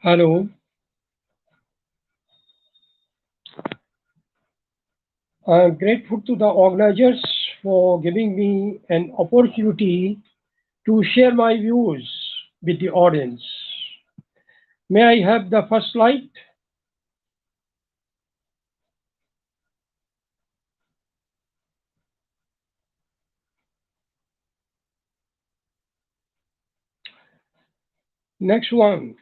Hello, I'm grateful to the organizers for giving me an opportunity to share my views with the audience. May I have the first slide? Next one.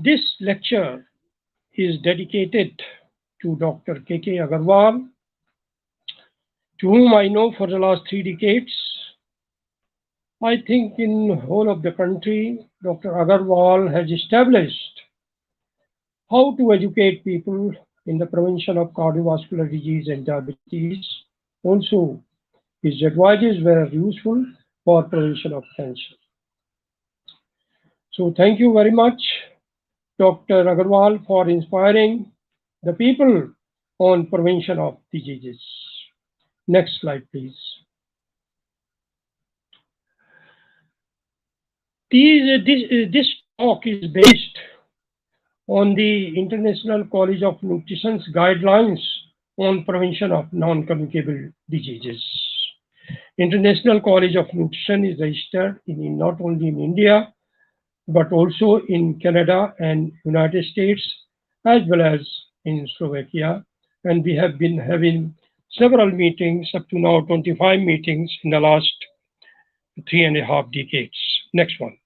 This lecture is dedicated to Dr. K.K. Agarwal, to whom I know for the last 3 decades. I think in whole of the country, Dr. Agarwal has established how to educate people in the prevention of cardiovascular disease and diabetes. Also, his advices were useful for prevention of cancer. So thank you very much, Dr. Agarwal, for inspiring the people on prevention of diseases. Next slide, please. This talk is based on the International College of Nutrition's guidelines on prevention of non-communicable diseases. International College of Nutrition is registered not only in India, but also in Canada and United States, as well as in Slovakia. And we have been having several meetings, up to now 25 meetings in the last 3.5 decades. Next one.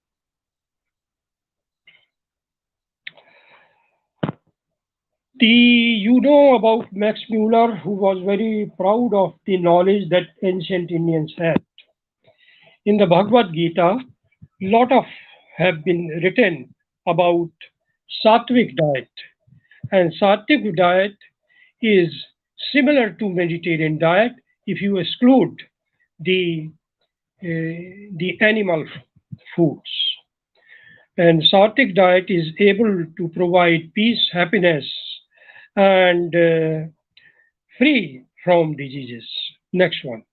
You know about Max Muller, who was very proud of the knowledge that ancient Indians had. In the Bhagavad Gita, a lot of have been written about sattvic diet, and sattvic diet is similar to Mediterranean diet if you exclude the animal foods. And sattvic diet is able to provide peace, happiness, and free from diseases. Next one.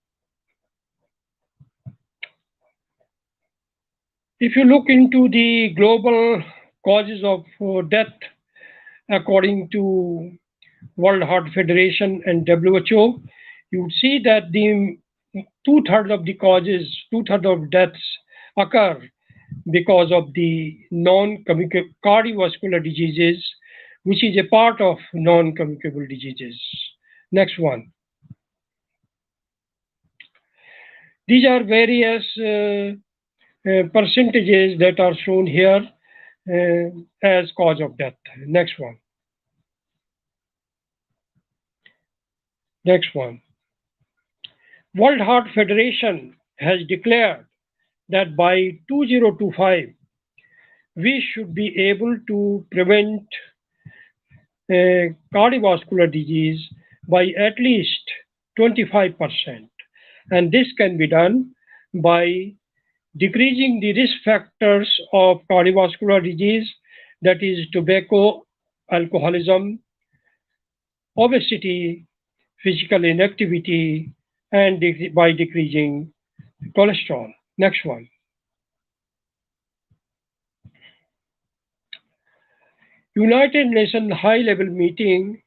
If you look into the global causes of death, according to World Heart Federation and WHO, you would see that the two-thirds of the causes, two-thirds of deaths occur because of the non-communicable cardiovascular diseases, which is a part of non-communicable diseases. Next one. These are various percentages that are shown here as cause of death. Next one. Next one. World Heart Federation has declared that by 2025, we should be able to prevent cardiovascular disease by at least 25%. And this can be done by decreasing the risk factors of cardiovascular disease, that is tobacco, alcoholism, obesity, physical inactivity, and by decreasing cholesterol. Next one. United Nations high-level meeting,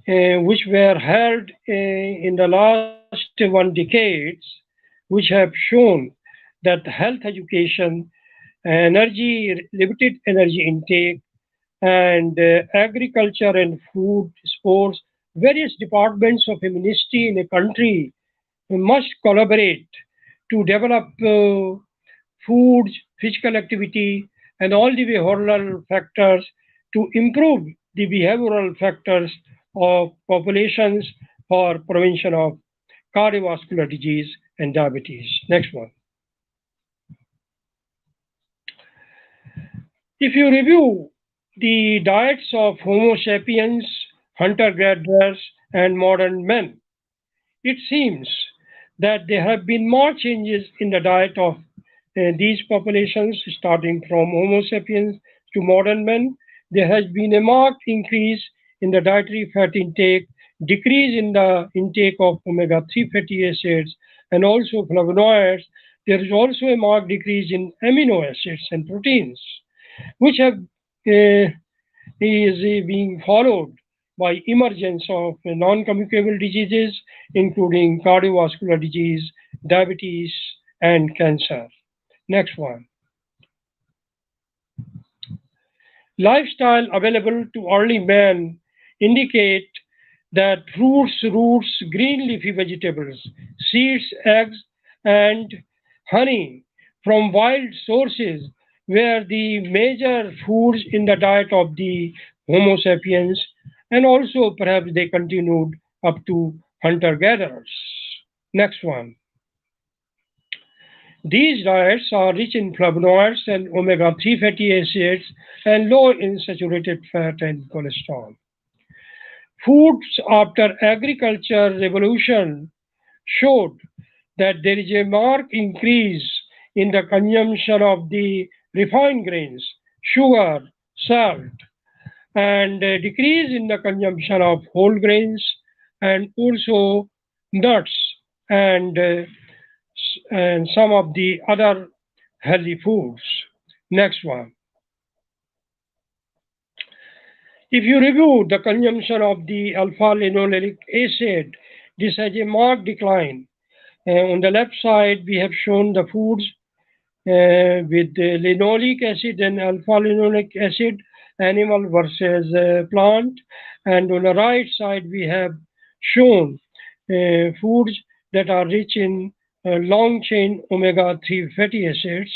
which were held in the last 1 decade, which have shown that health education, limited energy intake, and agriculture and food, sports, various departments of a ministry in a country must collaborate to develop food, physical activity, and all the behavioral factors to improve the behavioral factors of populations for prevention of cardiovascular disease and diabetes. Next one. If you review the diets of Homo sapiens, hunter-gatherers, and modern men, it seems that there have been more changes in the diet of these populations, starting from Homo sapiens to modern men. There has been a marked increase in the dietary fat intake, decrease in the intake of omega-3 fatty acids, and also flavonoids, There is also a marked decrease in amino acids and proteins, which have is being followed by emergence of non-communicable diseases, including cardiovascular disease, diabetes, and cancer. Next one. Lifestyle available to early man indicate that fruits, roots, green leafy vegetables, seeds, eggs, and honey from wild sources were the major foods in the diet of the Homo sapiens, and also perhaps they continued up to hunter-gatherers. Next one. These diets are rich in flavonoids and omega-3 fatty acids and low in saturated fat and cholesterol. Foods after agriculture revolution showed that there is a marked increase in the consumption of the refined grains, sugar, salt, and a decrease in the consumption of whole grains and also nuts and, and some of the other healthy foods. Next one. If you review the consumption of the alpha-linoleic acid, this has a marked decline. On the left side, we have shown the foods with the linoleic acid and alpha-linoleic acid, animal versus plant. And on the right side, we have shown foods that are rich in long-chain omega-3 fatty acids.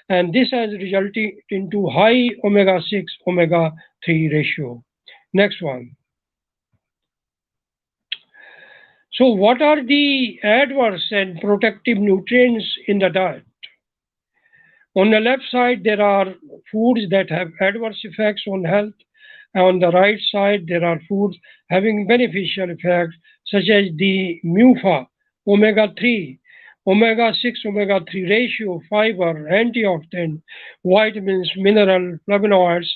And this has resulted into high omega-6, omega-3 ratio. Next one. So what are the adverse and protective nutrients in the diet? On the left side, there are foods that have adverse effects on health. On the right side, there are foods having beneficial effects, such as the MUFA, omega-3, omega-6, omega-3 ratio, fiber, antioxidant, vitamins, mineral, flavonoids,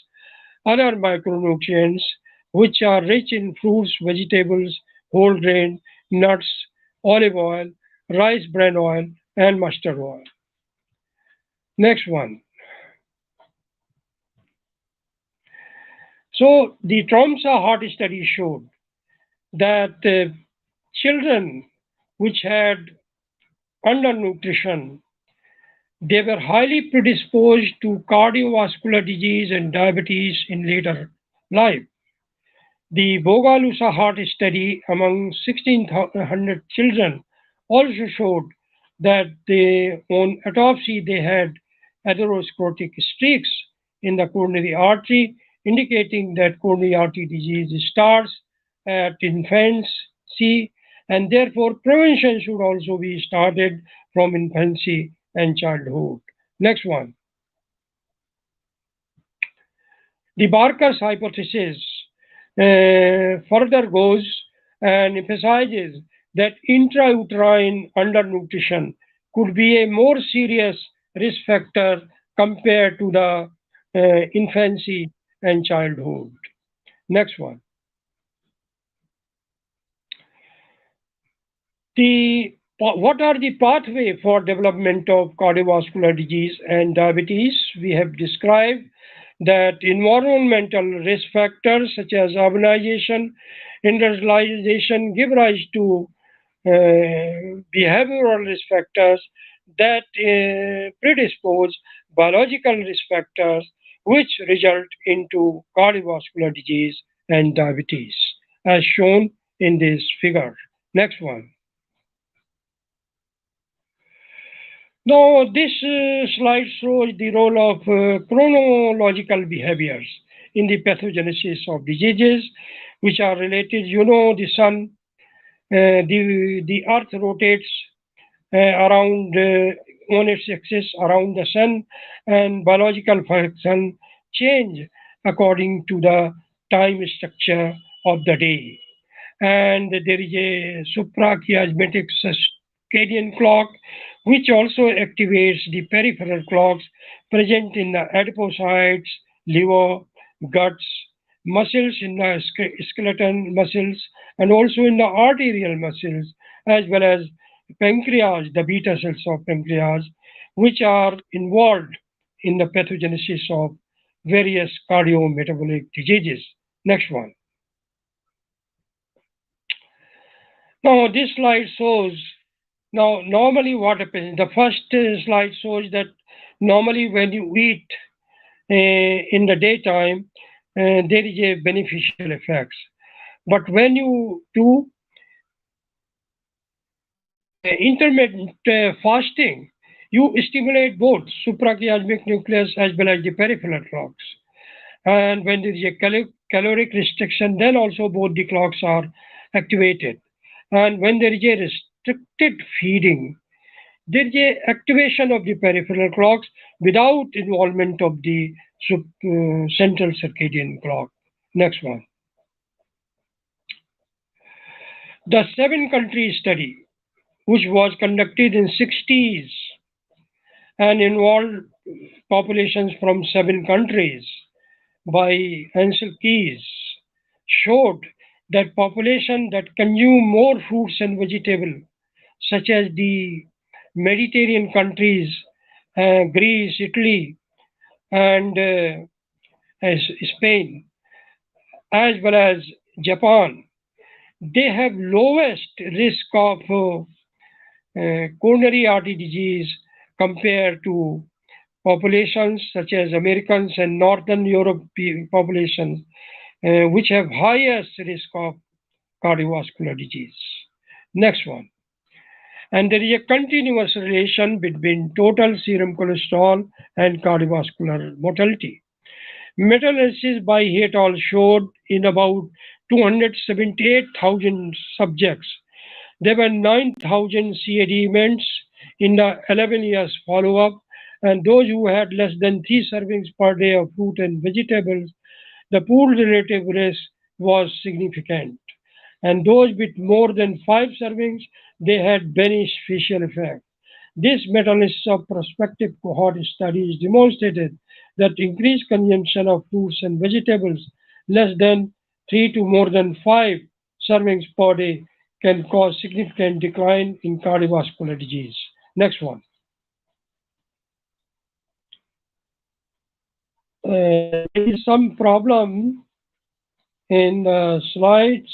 other micronutrients, which are rich in fruits, vegetables, whole grain, nuts, olive oil, rice bran oil, and mustard oil. Next one. So the Tromsø heart study showed that children which had undernutrition, they were highly predisposed to cardiovascular disease and diabetes in later life. The Bogalusa heart study among 1,600 children also showed that on autopsy they had atherosclerotic streaks in the coronary artery, indicating that coronary artery disease starts at infancy, and therefore prevention should also be started from infancy and childhood. Next one. The Barker's hypothesis further goes and emphasizes that intrauterine undernutrition could be a more serious risk factor compared to the infancy and childhood. Next one. What are the pathway for development of cardiovascular disease and diabetes? We have described that environmental risk factors such as urbanization, industrialization give rise to behavioral risk factors that predispose biological risk factors which result into cardiovascular disease and diabetes, as shown in this figure. Next one. Now, this slide shows the role of chronological behaviors in the pathogenesis of diseases, which are related. You know, the sun, the earth rotates around on its axis around the sun, and biological function change according to the time structure of the day. And there is a suprachiasmatic circadian clock, which also activates the peripheral clocks present in the adipocytes, liver, guts, muscles in the skeleton muscles, and also in the arterial muscles, as well as pancreas, the beta cells of pancreas, which are involved in the pathogenesis of various cardiometabolic diseases. Next one. Now, this slide shows, now normally what happens, the first slide shows that normally when you eat in the daytime, there is a beneficial effects. But when you do intermittent fasting, you stimulate both suprachiasmatic nucleus as well as the peripheral clocks. And when there is a caloric restriction, then also both the clocks are activated. And when there is a restricted feeding, there is a activation of the peripheral clocks without involvement of the central circadian clock. Next one. The 7-country study, which was conducted in 60s and involved populations from 7 countries by Ansel Keys, showed that population that consume more fruits and vegetables, such as the Mediterranean countries, Greece, Italy, and Spain, as well as Japan, they have lowest risk of coronary artery disease compared to populations such as Americans and Northern European populations, which have highest risk of cardiovascular disease. Next one. And there is a continuous relation between total serum cholesterol and cardiovascular mortality. Meta-analysis by et al. Showed in about 278,000 subjects, there were 9,000 CAD events in the 11 years follow-up, and those who had less than 3 servings per day of fruit and vegetables, the pooled relative risk was significant. And those with more than 5 servings, they had beneficial effect. This meta-analysis of prospective cohort studies demonstrated that increased consumption of fruits and vegetables less than 3 to more than 5 servings per day can cause significant decline in cardiovascular disease. Next one. There is some problem in the slides.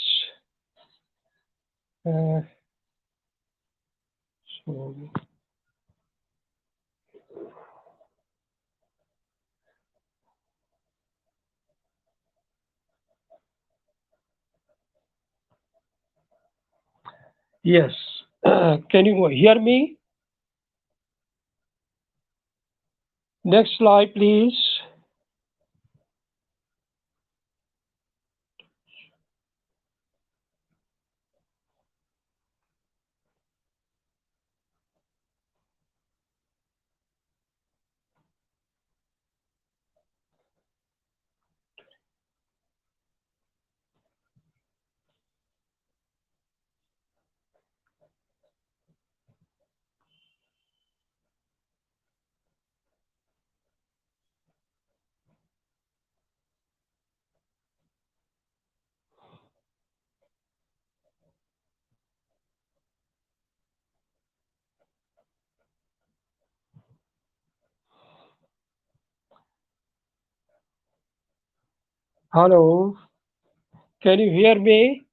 Yes. Can you hear me? Next slide, please. Hello. Can you hear me?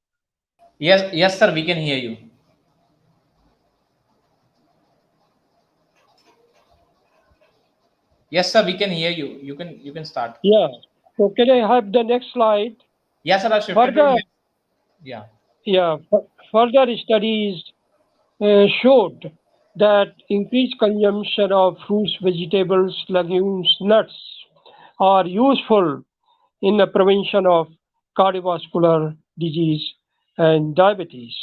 Yes, sir, we can hear you. Yes, sir, we can hear you. You can start. Yeah. So can I have the next slide? Yes, sir, I shifted to Further, next. Yeah. yeah, further studies showed that increased consumption of fruits, vegetables, legumes, nuts are useful in the prevention of cardiovascular disease and diabetes.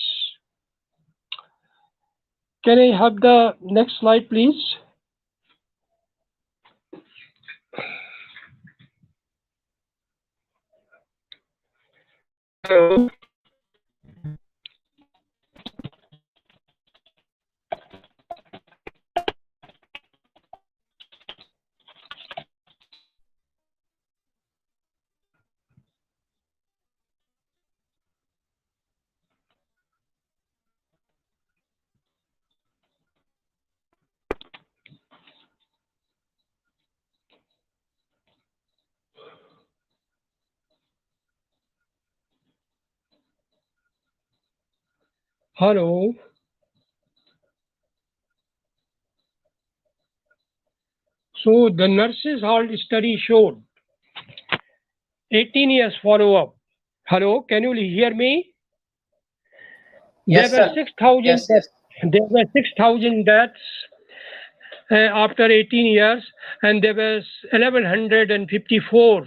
Can I have the next slide, please? Hello. Hello. So the nurses halt study showed 18 years follow-up. Hello, can you hear me? There Yes, were sir. 6,000 Yes, yes. there were 6,000 deaths after 18 years, and there was 1,154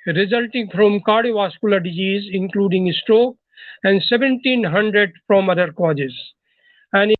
resulting from cardiovascular disease, including stroke, and 1,700 from other causes. And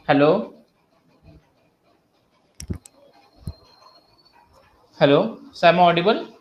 Hello. Hello. So am I audible?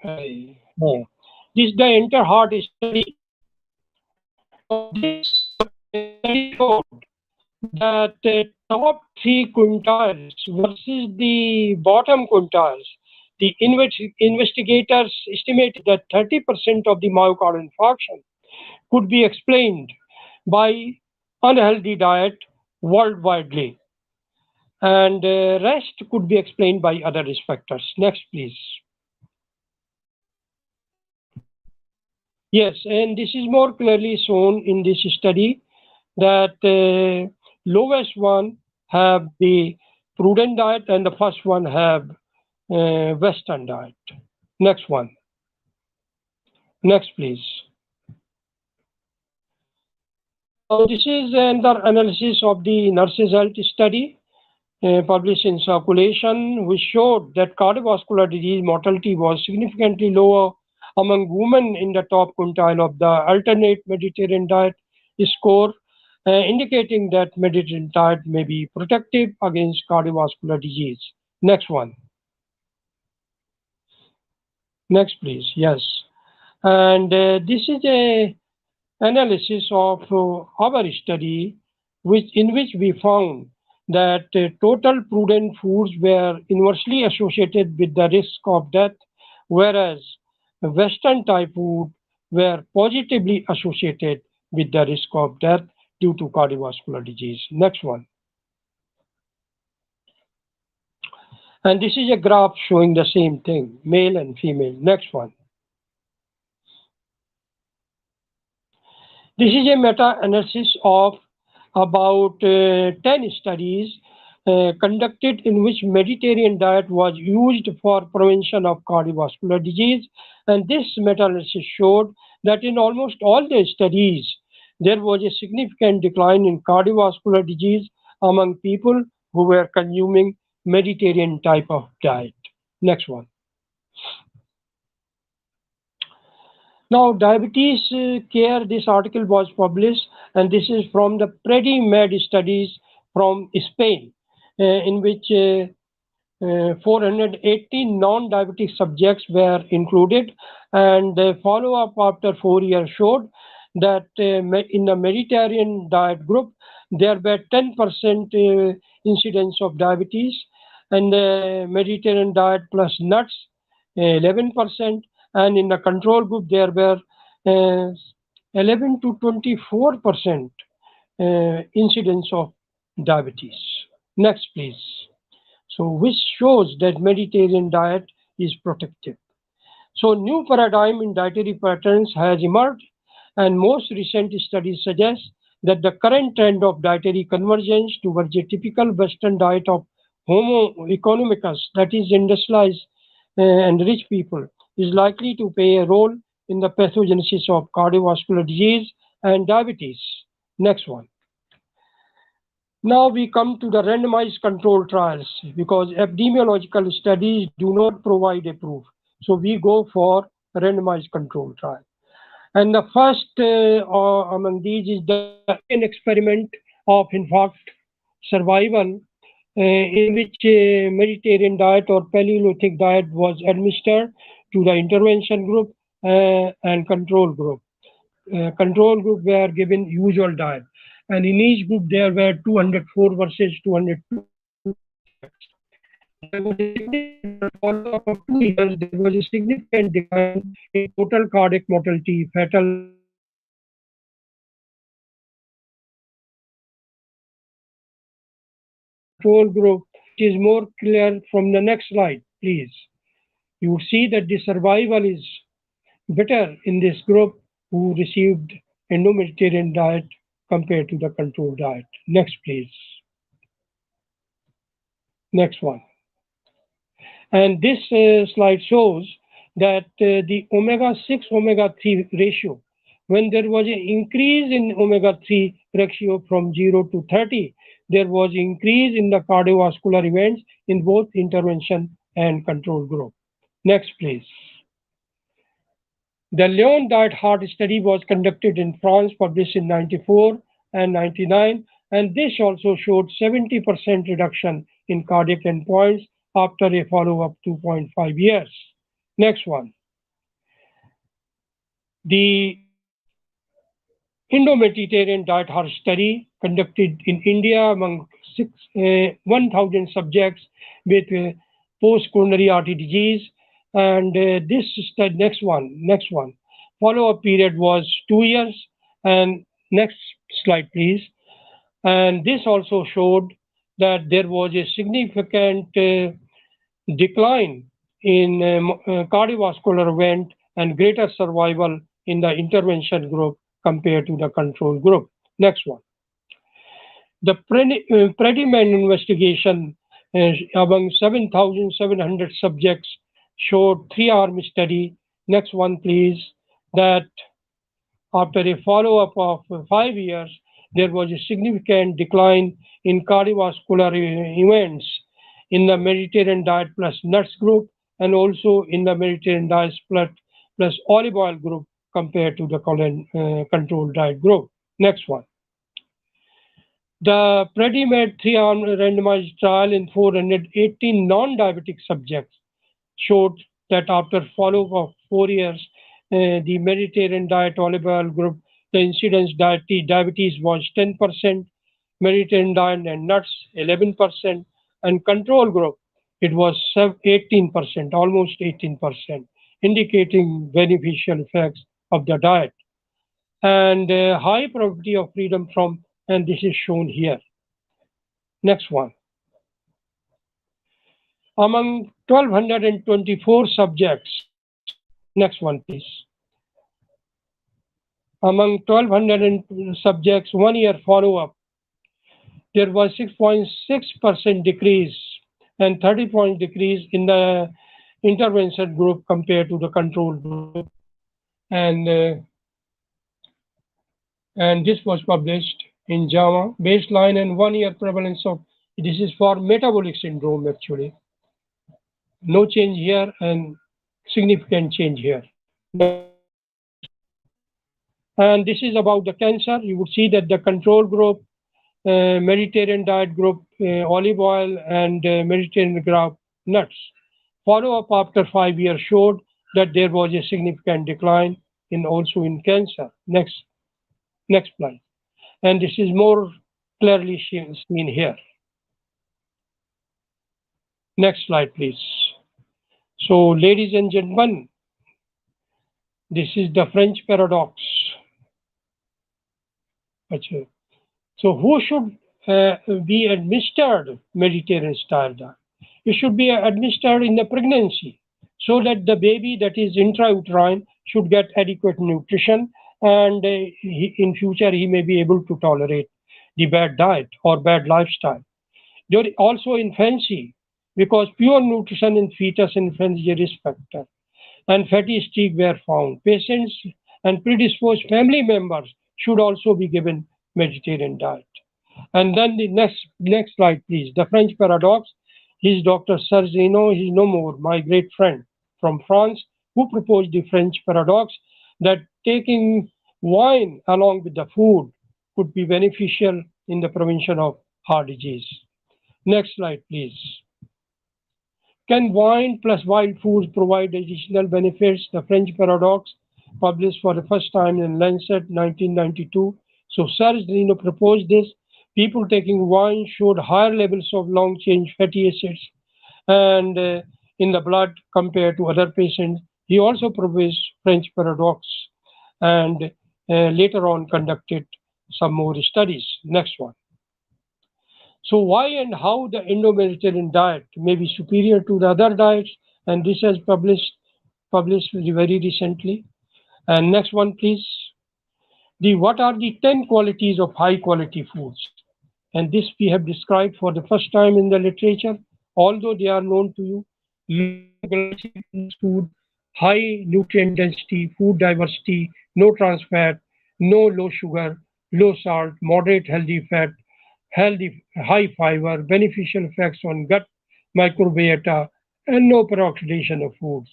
No. This is the inter-heart study. Now, this study showed that top three quintiles versus the bottom quintiles, the investigators estimated that 30% of the myocardial infarction could be explained by unhealthy diet worldwide, and rest could be explained by other risk factors. Next, please. Yes, and this is more clearly shown in this study that lowest one have the prudent diet and the first one have Western diet. Next one. Next, please. Now, this is another analysis of the nurses' health study published in Circulation, which showed that cardiovascular disease mortality was significantly lower among women in the top quintile of the alternate Mediterranean diet score, indicating that Mediterranean diet may be protective against cardiovascular disease. Next one. Next, please. Yes. And this is a analysis of our study, in which we found that total prudent foods were inversely associated with the risk of death, whereas Western type food were positively associated with the risk of death due to cardiovascular disease. Next one. And this is a graph showing the same thing, male and female. Next one. This is a meta-analysis of about 10 studies conducted in which Mediterranean diet was used for prevention of cardiovascular disease. And this meta-analysis showed that in almost all the studies, there was a significant decline in cardiovascular disease among people who were consuming Mediterranean type of diet. Next one. Now, diabetes care, this article was published, and this is from the PREDIMED studies from Spain, in which 418 non-diabetic subjects were included, and the follow-up after 4 years showed that in the Mediterranean diet group, there were 10% incidence of diabetes, and the Mediterranean diet plus nuts, 11%, and in the control group, there were 11 to 24% incidence of diabetes. Next, please. So, which shows that Mediterranean diet is protective. So, new paradigm in dietary patterns has emerged, and most recent studies suggest that the current trend of dietary convergence towards a typical Western diet of Homo economicus, that is industrialized and rich people, is likely to play a role in the pathogenesis of cardiovascular disease and diabetes. Next one. Now we come to the randomized control trials, because epidemiological studies do not provide a proof. So we go for randomized control trial. And the first among these is the Indian experiment of infarct survival, in which Mediterranean diet or Paleolithic diet was administered to the intervention group and control group. Control group were given usual diet, and in each group there were 204 versus 202. There was a significant follow-up of 2 years. There was a significant decline in total cardiac mortality, fatal control group. It is more clear from the next slide, please. You see that the survival is better in this group who received Indo-Mediterranean diet compared to the control diet. Next, please. Next one. And this slide shows that the omega-6, omega-3 ratio, when there was an increase in omega-3 ratio from 0 to 30, there was increase in the cardiovascular events in both intervention and control group. Next, please. The Lyon diet heart study was conducted in France, published in 94 and 99, and this also showed 70% reduction in cardiac endpoints after a follow-up 2.5 years. Next one. The Indo-Mediterranean Diet Horse study conducted in India among 1,000 subjects with post-coronary artery disease. And this study, next one. Follow-up period was 2 years. And next slide, please. And this also showed that there was a significant decline in cardiovascular event and greater survival in the intervention group compared to the control group. Next one. The Prediman investigation among 7,700 subjects showed three-arm study. Next one, please. That after a follow-up of 5 years, there was a significant decline in cardiovascular events in the Mediterranean diet plus nuts group and also in the Mediterranean diet plus olive oil group compared to the controlled diet group. Next one. The Predimed three-arm randomized trial in 418 non-diabetic subjects showed that after follow-up of 4 years, the Mediterranean diet olive oil group, the incidence diabetes was 10%, Mediterranean diet and nuts 11%, and control group it was 18%, almost 18%, indicating beneficial effects of the diet and high probability of freedom from, and this is shown here. Next one. Among 1,224 subjects, next one please. Among 1,200 subjects, 1 year follow-up, there was 6.6% decrease and 30-point decrease in the intervention group compared to the control group. And this was published in JAMA, baseline and 1 year prevalence of, this is for metabolic syndrome actually. No change here and significant change here. And this is about the cancer. You would see that the control group, Mediterranean diet group, olive oil, and Mediterranean group, nuts. Follow-up after 5 years showed that there was a significant decline in also in cancer. Next slide. And this is more clearly seen here. Next slide, please. So, ladies and gentlemen, this is the French paradox. So, who should be administered Mediterranean style diet? It should be administered in the pregnancy so that the baby that is intrauterine should get adequate nutrition and in future he may be able to tolerate the bad diet or bad lifestyle. Also infancy, because pure nutrition in fetus and infancy is a risk factor, and fatty streak were found. Patients and predisposed family members should also be given Mediterranean diet. And then the next slide, please. The French paradox. His Dr. Serge Reno, he's no more, my great friend from France, who proposed the French paradox that taking wine along with the food could be beneficial in the prevention of heart disease. Next slide, please. Can wine plus wild foods provide additional benefits? The French paradox, published for the first time in Lancet 1992. So Serge Reno proposed this. People taking wine showed higher levels of long-chain fatty acids and in the blood compared to other patients. He also proposed French paradox and later on conducted some more studies. Next one. So why and how the Indo-Mediterranean diet may be superior to the other diets, and this has published very recently. And next one, please. What are the 10 qualities of high quality foods? And this we have described for the first time in the literature, although they are known to you. Low glycemic food, high nutrient density, food diversity, no trans fat, no low sugar, low salt, moderate healthy fat, healthy high fiber, beneficial effects on gut microbiota, and no peroxidation of foods.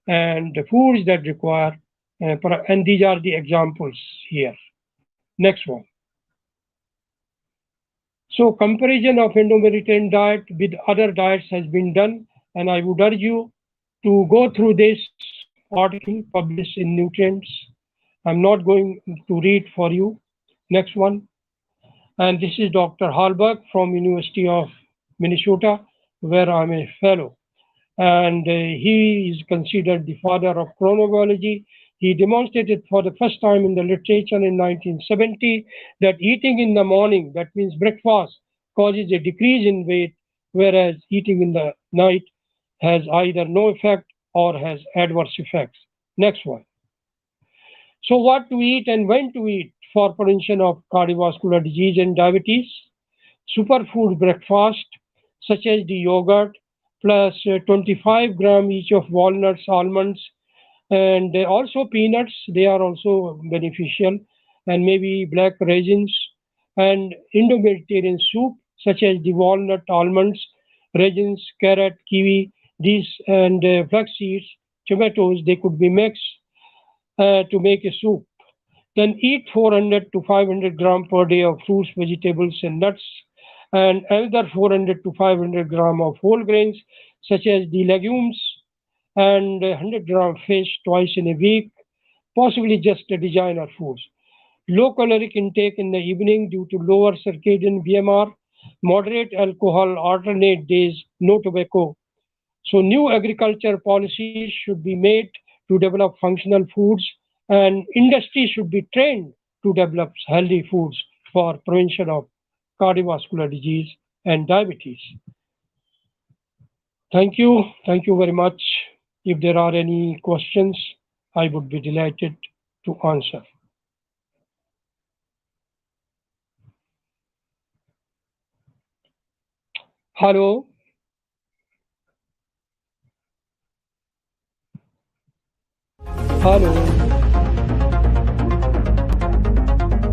And the foods that require, and these are the examples here. Next one. So comparison of Indo-Mediterranean diet with other diets has been done, and I would urge you to go through this article published in Nutrients I'm not going to read for you. Next one. And this is Dr. Hallberg from University of Minnesota, where I'm a fellow. And he is considered the father of chronobiology. He demonstrated for the first time in the literature in 1970 that eating in the morning, that means breakfast, causes a decrease in weight, whereas eating in the night has either no effect or has adverse effects. Next one. So what to eat and when to eat for prevention of cardiovascular disease and diabetes? Superfood breakfast such as the yogurt plus 25 gram each of walnuts, almonds, and also peanuts. They are also beneficial, and maybe black raisins and Indo-Mediterranean soup such as the walnut, almonds, raisins, carrot, kiwi, these and flax seeds, tomatoes. They could be mixed to make a soup. Then eat 400 to 500 gram per day of fruits, vegetables, and nuts, and another 400 to 500 gram of whole grains, such as the legumes, and 100 gram fish twice in a week, possibly just a designer foods. Low caloric intake in the evening due to lower circadian BMR, moderate alcohol, alternate days, no tobacco. So new agriculture policies should be made to develop functional foods, and industry should be trained to develop healthy foods for prevention of cardiovascular disease and diabetes. Thank you. Thank you very much. If there are any questions, I would be delighted to answer. Hello. Hello.